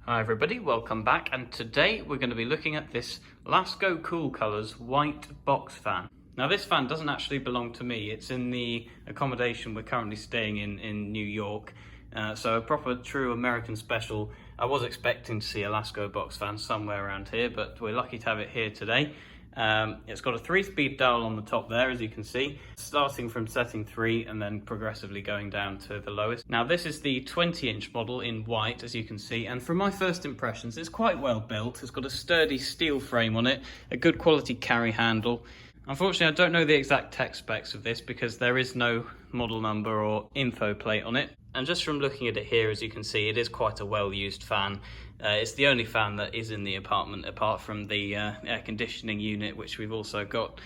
Hi everybody, welcome back, and today we're going to be looking at this Lasko Cool Colours white box fan. Now this fan doesn't actually belong to me, it's in the accommodation we're currently staying in New York. So a proper true American special. I was expecting to see a Lasko box fan somewhere around here, but we're lucky to have it here today. It's got a 3-speed dial on the top there, as you can see, starting from setting 3 and then progressively going down to the lowest. Now this is the 20-inch model in white, as you can see, and from my first impressions it's quite well built. It's got a sturdy steel frame on it, a good quality carry handle. Unfortunately, I don't know the exact tech specs of this because there is no model number or info plate on it. And just from looking at it here, as you can see, it is quite a well-used fan. It's the only fan that is in the apartment apart from the air conditioning unit, which we've also got.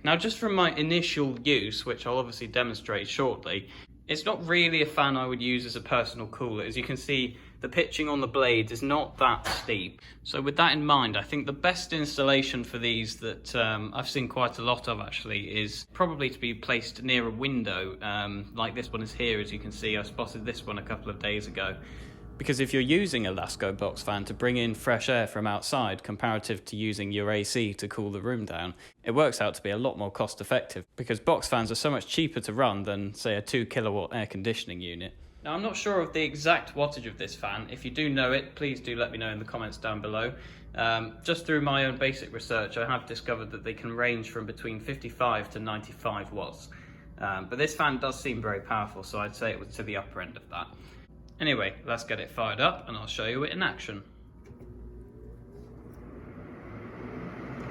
Now, just from my initial use, which I'll obviously demonstrate shortly, it's not really a fan I would use as a personal cooler. As you can see, the pitching on the blades is not that steep. So with that in mind, I think the best installation for these that I've seen quite a lot of actually is probably to be placed near a window, like this one is here. As you can see, I spotted this one a couple of days ago. Because if you're using a Lasko box fan to bring in fresh air from outside comparative to using your AC to cool the room down, it works out to be a lot more cost effective because box fans are so much cheaper to run than, say, a 2 kilowatt air conditioning unit. Now, I'm not sure of the exact wattage of this fan. If you do know it, please do let me know in the comments down below. Just through my own basic research, I have discovered that they can range from between 55 to 95 watts. But this fan does seem very powerful, so I'd say it was to the upper end of that. Anyway, let's get it fired up and I'll show you it in action.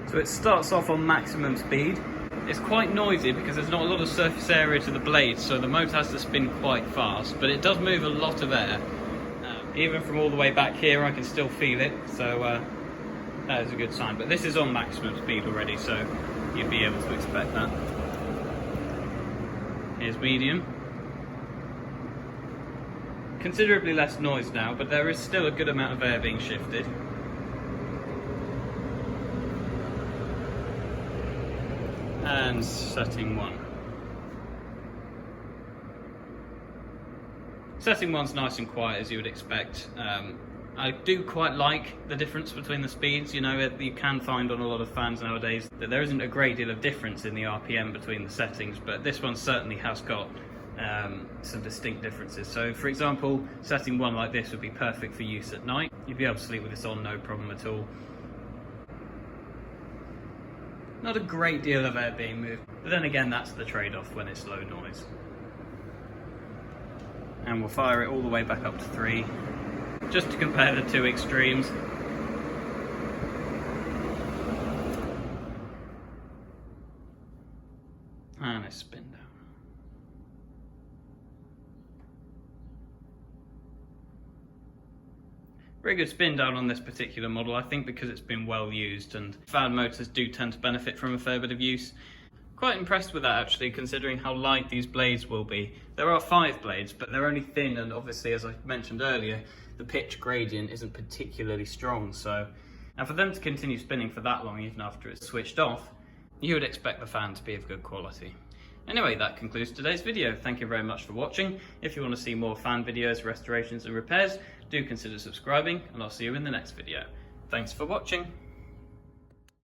So it starts off on maximum speed. It's quite noisy because there's not a lot of surface area to the blades, so the motor has to spin quite fast, but it does move a lot of air. Even from all the way back here, I can still feel it, so that is a good sign. But this is on maximum speed already, so you'd be able to expect that. Here's medium. Considerably less noise now, but there is still a good amount of air being shifted. And setting 1. Setting 1's nice and quiet, as you would expect. I do quite like the difference between the speeds. You know, you can find on a lot of fans nowadays that there isn't a great deal of difference in the RPM between the settings, but this one certainly has got some distinct differences. So for example, setting 1 like this would be perfect for use at night. You'd be able to sleep with this on, no problem at all. Not a great deal of air being moved, but then again, that's the trade-off when it's low noise. And we'll fire it all the way back up to 3, just to compare the two extremes. And a spin down. Very good spin down on this particular model, I think, because it's been well used, and fan motors do tend to benefit from a fair bit of use. Quite impressed with that actually, considering how light these blades will be. There are 5 blades, but they're only thin, and obviously, as I mentioned earlier, the pitch gradient isn't particularly strong, and for them to continue spinning for that long, even after it's switched off, you would expect the fan to be of good quality. Anyway, that concludes today's video. Thank you very much for watching. If you want to see more fan videos, restorations and repairs, do consider subscribing, and I'll see you in the next video. Thanks for watching.